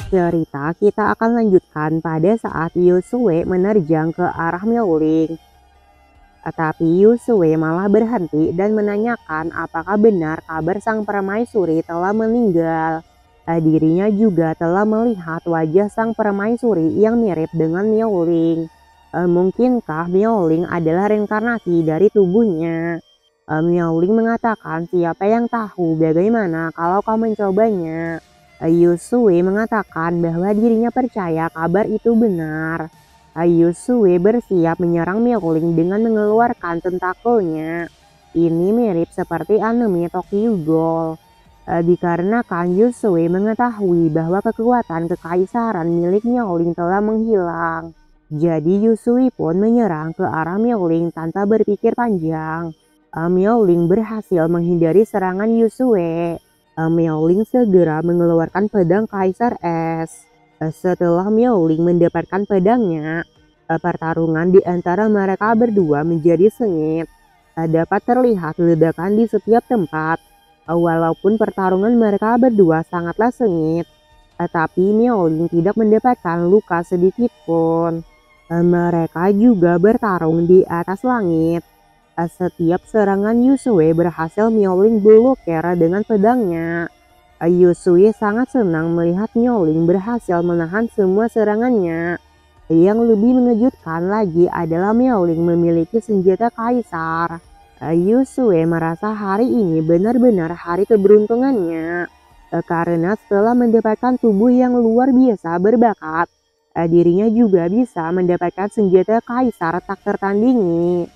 Cerita kita akan lanjutkan pada saat Yusue menerjang ke arah Myeoling. Tapi Yusue malah berhenti dan menanyakan apakah benar kabar sang permaisuri telah meninggal. Dirinya juga telah melihat wajah sang permaisuri yang mirip dengan Myeoling. Mungkinkah Myeoling adalah reinkarnasi dari tubuhnya? Myeoling mengatakan siapa yang tahu, bagaimana kalau kau mencobanya. Yusue mengatakan bahwa dirinya percaya kabar itu benar. Yusue bersiap menyerang Myeoling dengan mengeluarkan tentakelnya. Ini mirip seperti anime Tokyo Ghoul. Dikarenakan Yusue mengetahui bahwa kekuatan kekaisaran milik Myeoling telah menghilang. Jadi Yusue pun menyerang ke arah Myeoling tanpa berpikir panjang. Myeoling berhasil menghindari serangan Yusue. Myeoling segera mengeluarkan pedang Kaisar Es. Setelah Myeoling mendapatkan pedangnya, pertarungan di antara mereka berdua menjadi sengit. Dapat terlihat ledakan di setiap tempat. Walaupun pertarungan mereka berdua sangatlah sengit, tapi Myeoling tidak mendapatkan luka sedikit pun. Mereka juga bertarung di atas langit. Setiap serangan Yusue berhasil Myeoling blokir dengan pedangnya. Yusue sangat senang melihat Myeoling berhasil menahan semua serangannya. Yang lebih mengejutkan lagi adalah Myeoling memiliki senjata kaisar. Yusue merasa hari ini benar-benar hari keberuntungannya. Karena setelah mendapatkan tubuh yang luar biasa berbakat, dirinya juga bisa mendapatkan senjata kaisar tak tertandingi.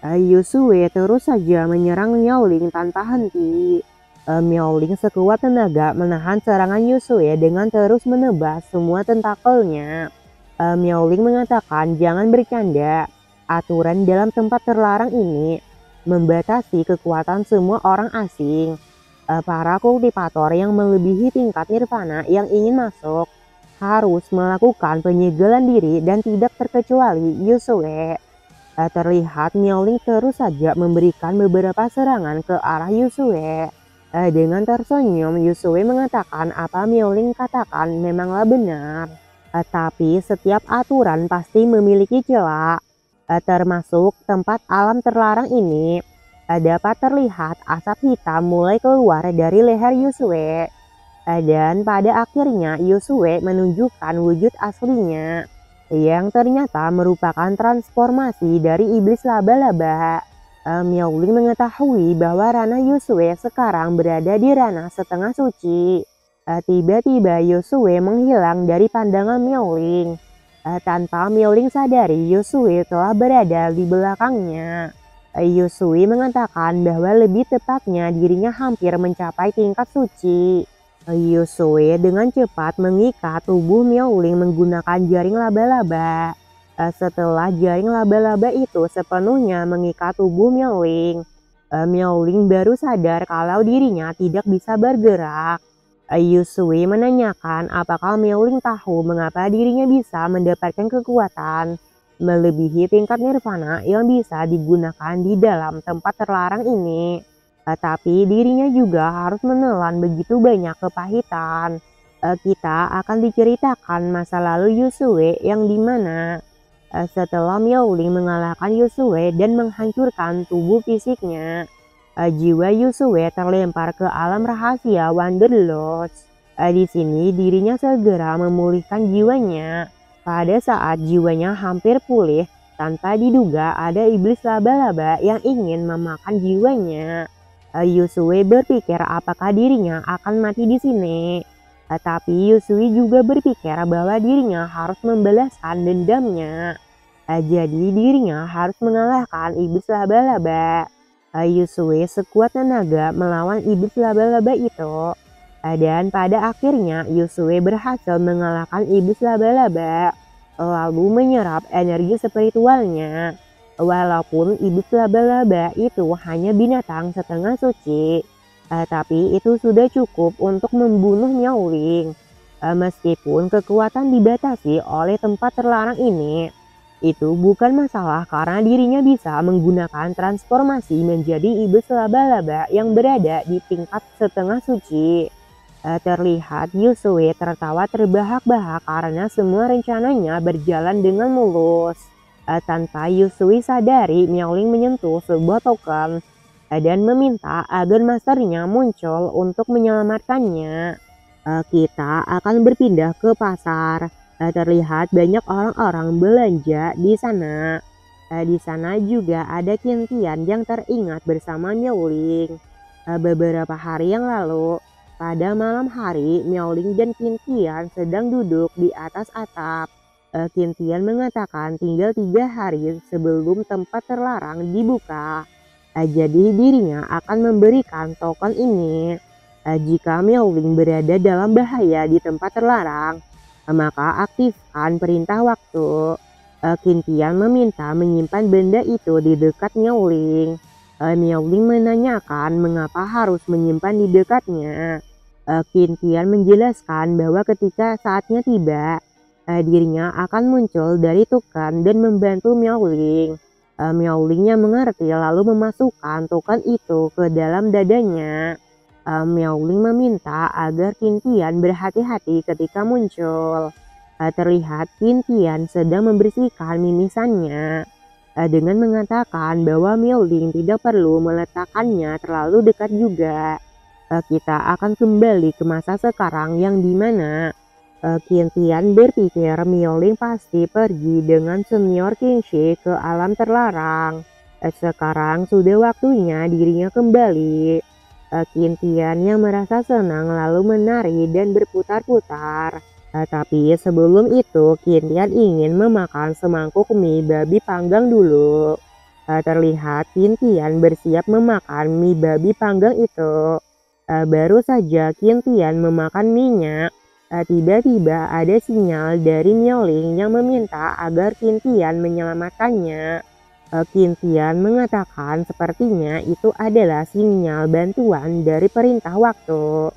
Yusue terus saja menyerang Myeoling tanpa henti. Myeoling sekuat tenaga menahan serangan Yusue dengan terus menebas semua tentakelnya. Myeoling mengatakan jangan bercanda. Aturan dalam tempat terlarang ini membatasi kekuatan semua orang asing. Para kultivator yang melebihi tingkat nirvana yang ingin masuk harus melakukan penyegelan diri dan tidak terkecuali Yusue. Terlihat Myeoling terus saja memberikan beberapa serangan ke arah Yusue. Dengan tersenyum, Yusue mengatakan apa Myeoling katakan memanglah benar. Tapi setiap aturan pasti memiliki celah. Termasuk tempat alam terlarang ini. Dapat terlihat asap hitam mulai keluar dari leher Yusue. Dan pada akhirnya Yusue menunjukkan wujud aslinya, yang ternyata merupakan transformasi dari iblis laba-laba. Myeoling mengetahui bahwa ranah Yusue sekarang berada di ranah setengah suci. Tiba-tiba Yusue menghilang dari pandangan Myeoling. Tanpa Myeoling sadari, Yusue telah berada di belakangnya. Yusue mengatakan bahwa lebih tepatnya dirinya hampir mencapai tingkat suci. Yusue dengan cepat mengikat tubuh Myeoling menggunakan jaring laba-laba. Setelah jaring laba-laba itu sepenuhnya mengikat tubuh Myeoling, Myeoling baru sadar kalau dirinya tidak bisa bergerak. Yusue menanyakan apakah Myeoling tahu mengapa dirinya bisa mendapatkan kekuatan melebihi tingkat nirvana yang bisa digunakan di dalam tempat terlarang ini. Tapi dirinya juga harus menelan begitu banyak kepahitan. Kita akan diceritakan masa lalu Yusue yang dimana setelah Myeoling mengalahkan Yusue dan menghancurkan tubuh fisiknya, jiwa Yusue terlempar ke alam rahasia Wanderlust. Di sini dirinya segera memulihkan jiwanya. Pada saat jiwanya hampir pulih, tanpa diduga ada iblis laba-laba yang ingin memakan jiwanya. Yusue berpikir apakah dirinya akan mati di sini. Tapi Yusue juga berpikir bahwa dirinya harus membalaskan dendamnya. Jadi dirinya harus mengalahkan iblis laba-laba. Yusue sekuat tenaga melawan iblis laba-laba itu. Dan pada akhirnya Yusue berhasil mengalahkan iblis laba-laba, lalu menyerap energi spiritualnya. Walaupun iblis laba-laba itu hanya binatang setengah suci, Tapi itu sudah cukup untuk membunuh Miaoling. Meskipun kekuatan dibatasi oleh tempat terlarang ini, itu bukan masalah karena dirinya bisa menggunakan transformasi menjadi iblis laba-laba yang berada di tingkat setengah suci. Terlihat Yusue tertawa terbahak-bahak karena semua rencananya berjalan dengan mulus. Tanpa Yusui sadari, Miaoling menyentuh sebuah token dan meminta agar masternya muncul untuk menyelamatkannya. Kita akan berpindah ke pasar. Terlihat banyak orang-orang belanja di sana. Di sana juga ada Qintian yang teringat bersama Miaoling. Beberapa hari yang lalu, pada malam hari, Miaoling dan Qintian sedang duduk di atas atap. Qintian mengatakan tinggal 3 hari sebelum tempat terlarang dibuka. Jadi dirinya akan memberikan token ini. Jika Miaoling berada dalam bahaya di tempat terlarang, maka aktifkan perintah waktu. Qintian meminta menyimpan benda itu di dekat Miaoling. Miaoling menanyakan mengapa harus menyimpan di dekatnya. Qintian menjelaskan bahwa ketika saatnya tiba, dirinya akan muncul dari token dan membantu Miaoling. Miaolingnya mengerti lalu memasukkan token itu ke dalam dadanya. Miaoling meminta agar Qintian berhati-hati ketika muncul. Terlihat Qintian sedang membersihkan mimisannya dengan mengatakan bahwa Miaoling tidak perlu meletakkannya terlalu dekat juga. Kita akan kembali ke masa sekarang yang dimana Qintian berpikir Miaoling pasti pergi dengan senior Qingxi ke alam terlarang. Sekarang sudah waktunya dirinya kembali. Qintian yang merasa senang lalu menari dan berputar-putar. Tapi sebelum itu Qintian ingin memakan semangkuk mie babi panggang dulu. Terlihat Qintian bersiap memakan mie babi panggang itu. Baru saja Qintian memakan minyak, tiba-tiba ada sinyal dari Miaoling yang meminta agar Qintian menyelamatkannya. Qintian mengatakan sepertinya itu adalah sinyal bantuan dari perintah waktu.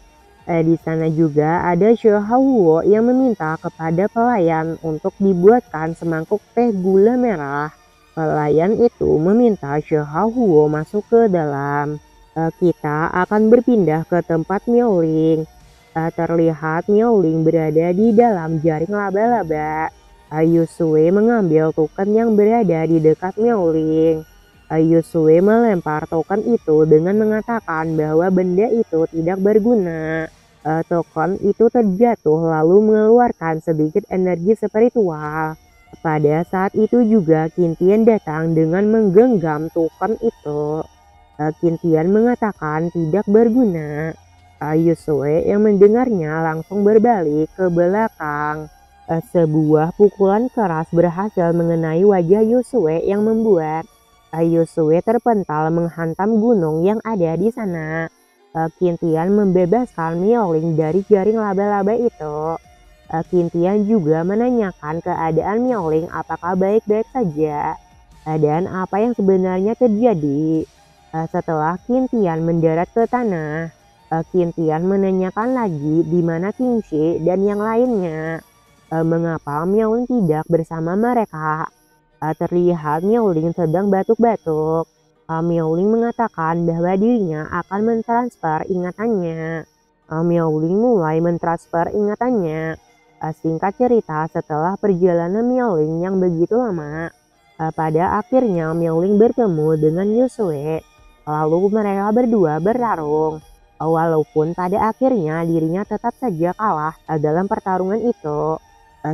Di sana juga ada Xue Haowo yang meminta kepada pelayan untuk dibuatkan semangkuk teh gula merah. Pelayan itu meminta Xue Haowo masuk ke dalam. Kita akan berpindah ke tempat Miaoling. Terlihat Miaoling berada di dalam jaring laba-laba. Yusue mengambil token yang berada di dekat Miaoling. Yusue melempar token itu dengan mengatakan bahwa benda itu tidak berguna. Token itu terjatuh lalu mengeluarkan sedikit energi spiritual. Pada saat itu juga Qintian datang dengan menggenggam token itu. Qintian mengatakan tidak berguna. Yusue yang mendengarnya langsung berbalik ke belakang. Sebuah pukulan keras berhasil mengenai wajah Yusue yang membuat Yusue terpental menghantam gunung yang ada di sana. Qintian membebaskan Miaoling dari jaring laba-laba itu. Qintian juga menanyakan keadaan Miaoling apakah baik-baik saja dan apa yang sebenarnya terjadi. Setelah Qintian mendarat ke tanah, Qintian menanyakan lagi di mana Qingxi dan yang lainnya. Mengapa Miaoling tidak bersama mereka? Terlihat Miaoling sedang batuk-batuk. Miaoling mengatakan bahwa dirinya akan mentransfer ingatannya. Miaoling mulai mentransfer ingatannya. Singkat cerita, setelah perjalanan Miaoling yang begitu lama, pada akhirnya Miaoling bertemu dengan Yusue. Lalu mereka berdua bertarung. Walaupun pada akhirnya dirinya tetap saja kalah dalam pertarungan itu.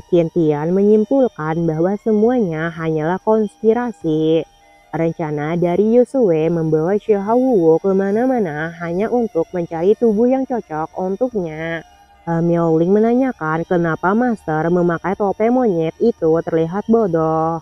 Qintian menyimpulkan bahwa semuanya hanyalah konspirasi. Rencana dari Yusue membawa Xue Haowo kemana-mana hanya untuk mencari tubuh yang cocok untuknya. Miaoling menanyakan kenapa Master memakai topeng monyet itu terlihat bodoh.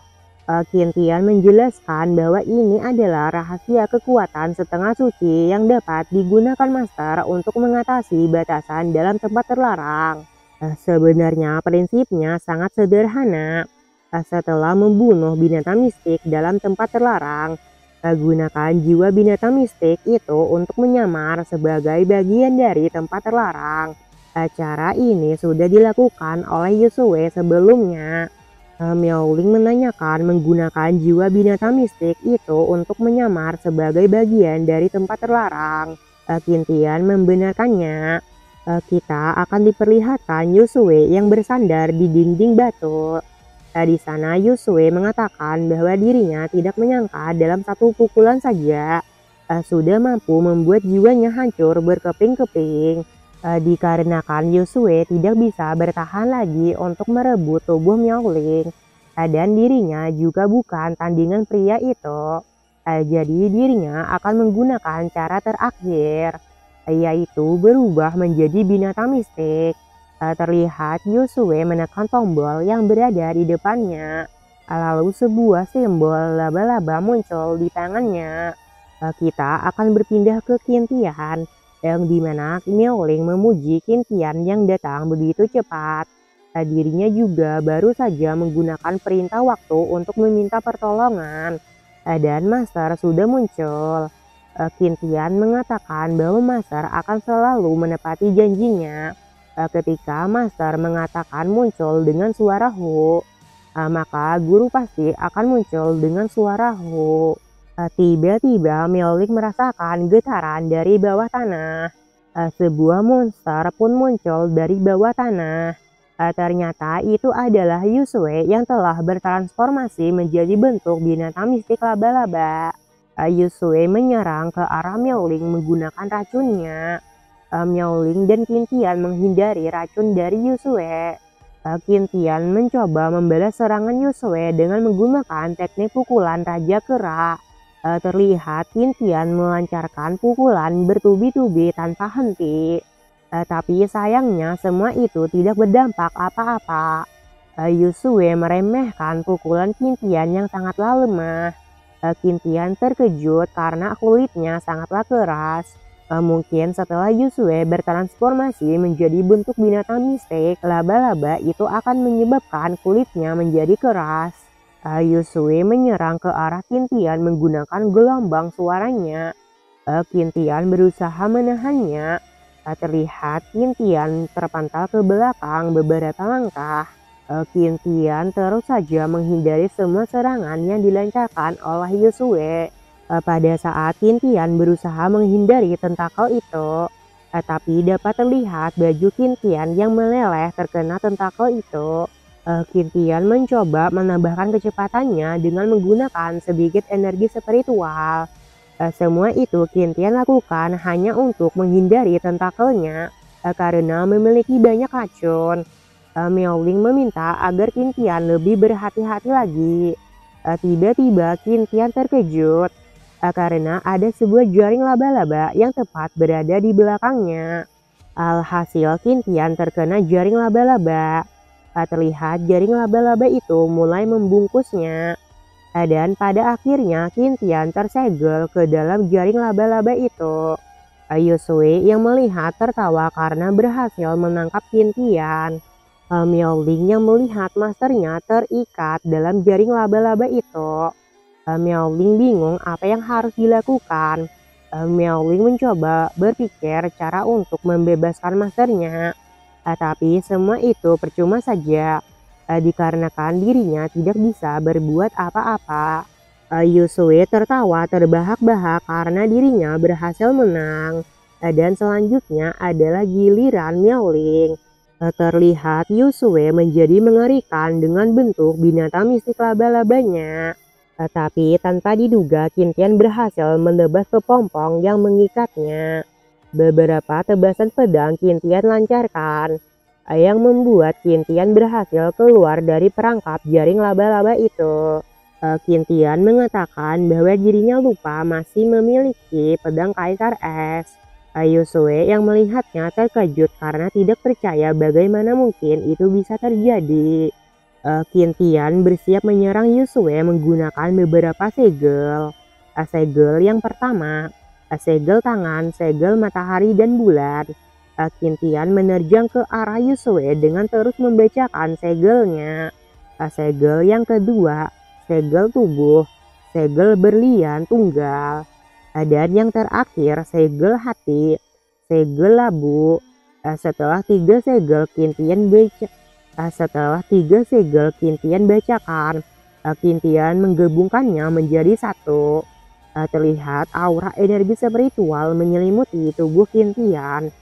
Qintian menjelaskan bahwa ini adalah rahasia kekuatan setengah suci yang dapat digunakan Master untuk mengatasi batasan dalam tempat terlarang. Sebenarnya prinsipnya sangat sederhana. Setelah membunuh binatang mistik dalam tempat terlarang, Gunakan jiwa binatang mistik itu untuk menyamar sebagai bagian dari tempat terlarang. Cara ini sudah dilakukan oleh Yusue sebelumnya. Miaoling menanyakan menggunakan jiwa binatang mistik itu untuk menyamar sebagai bagian dari tempat terlarang. Qintian membenarkannya. Kita akan diperlihatkan Yusue yang bersandar di dinding batu. Di sana Yusue mengatakan bahwa dirinya tidak menyangka dalam satu pukulan saja sudah mampu membuat jiwanya hancur berkeping-keping. Dikarenakan Yusue tidak bisa bertahan lagi untuk merebut tubuh Miaoling. Dan dirinya juga bukan tandingan pria itu. Jadi dirinya akan menggunakan cara terakhir, yaitu berubah menjadi binatang mistik. Terlihat Yusue menekan tombol yang berada di depannya. Lalu sebuah simbol laba-laba muncul di tangannya. Kita akan berpindah ke Qintian, yang dimana Miaoling memuji Qintian yang datang begitu cepat. Dirinya juga baru saja menggunakan perintah waktu untuk meminta pertolongan. Dan Master sudah muncul. Qintian mengatakan bahwa Master akan selalu menepati janjinya. Ketika Master mengatakan muncul dengan suara Hu, maka guru pasti akan muncul dengan suara Hu. Tiba-tiba Miaoling merasakan getaran dari bawah tanah. Sebuah monster pun muncul dari bawah tanah. Ternyata itu adalah Yusue yang telah bertransformasi menjadi bentuk binatang mistik laba-laba. Yusue menyerang ke arah Miaoling menggunakan racunnya. Miaoling dan Qintian menghindari racun dari Yusue. Qintian mencoba membalas serangan Yusue dengan menggunakan teknik pukulan Raja Kera. Terlihat Qintian melancarkan pukulan bertubi-tubi tanpa henti. Tapi sayangnya semua itu tidak berdampak apa-apa. Yusue meremehkan pukulan Qintian yang sangatlah lemah. Qintian terkejut karena kulitnya sangatlah keras. Mungkin setelah Yusue bertransformasi menjadi bentuk binatang mistik, laba-laba itu akan menyebabkan kulitnya menjadi keras. Yusue menyerang ke arah Qintian menggunakan gelombang suaranya. Qintian berusaha menahannya. Terlihat Qintian terpantal ke belakang beberapa langkah. Qintian terus saja menghindari semua serangan yang dilancarkan oleh Yusue. Pada saat Qintian berusaha menghindari tentakel itu, tapi dapat terlihat baju Qintian yang meleleh terkena tentakel itu. Qintian mencoba menambahkan kecepatannya dengan menggunakan sedikit energi spiritual. Semua itu Qintian lakukan hanya untuk menghindari tentakelnya karena memiliki banyak racun. Miaoling meminta agar Qintian lebih berhati-hati lagi. Tiba-tiba Qintian terkejut karena ada sebuah jaring laba-laba yang tepat berada di belakangnya. Alhasil Qintian terkena jaring laba-laba. Terlihat jaring laba-laba itu mulai membungkusnya. Dan pada akhirnya Qintian tersegel ke dalam jaring laba-laba itu. Yusue yang melihat tertawa karena berhasil menangkap Qintian. Miaoling yang melihat masternya terikat dalam jaring laba-laba itu. Miaoling bingung apa yang harus dilakukan. Miaoling mencoba berpikir cara untuk membebaskan masternya. Tapi semua itu percuma saja. Dikarenakan dirinya tidak bisa berbuat apa-apa. Yusue tertawa terbahak-bahak karena dirinya berhasil menang. Dan selanjutnya adalah giliran Miaoling. Terlihat Yusue menjadi mengerikan dengan bentuk binatang mistik laba-labanya. Tapi tanpa diduga Qintian berhasil menebas kepompong yang mengikatnya. Beberapa tebasan pedang Qintian lancarkan, yang membuat Qintian berhasil keluar dari perangkap jaring laba-laba itu. Qintian mengatakan bahwa dirinya lupa masih memiliki pedang Kaisar Es. Yusue yang melihatnya terkejut karena tidak percaya bagaimana mungkin itu bisa terjadi. Qintian bersiap menyerang Yusue menggunakan beberapa segel. Segel yang pertama, segel tangan, segel matahari dan bulan. Qintian menerjang ke arah Yusue dengan terus membacakan segelnya. Segel yang kedua, segel tubuh. segel berlian tunggal. Dan yang terakhir segel hati, segel labu. Setelah tiga segel kintian bacakan, kintian menggabungkannya menjadi satu. Terlihat aura energi spiritual menyelimuti tubuh kintian.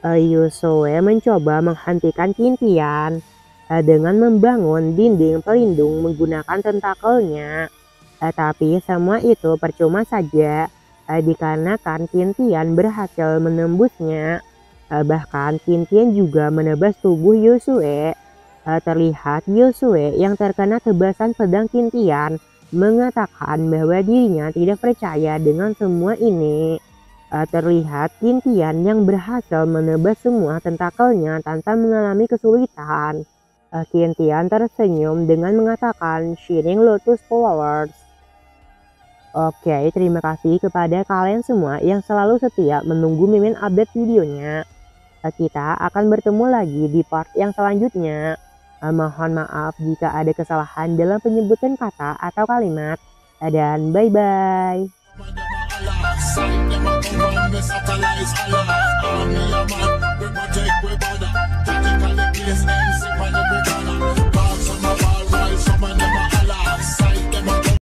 Yusue mencoba menghentikan kintian dengan membangun dinding pelindung menggunakan tentakelnya. Tapi semua itu percuma saja dikarenakan kintian berhasil menembusnya. Bahkan kintian juga menebas tubuh Yosue. Terlihat Yosue yang terkena tebasan pedang kintian mengatakan bahwa dirinya tidak percaya dengan semua ini. Terlihat kintian yang berhasil menebas semua tentakelnya tanpa mengalami kesulitan. Kintian tersenyum dengan mengatakan Shining Lotus Flowers. Oke, terima kasih kepada kalian semua yang selalu setia menunggu Mimin update videonya. Kita akan bertemu lagi di part yang selanjutnya. Mohon maaf jika ada kesalahan dalam penyebutan kata atau kalimat. Dan bye-bye.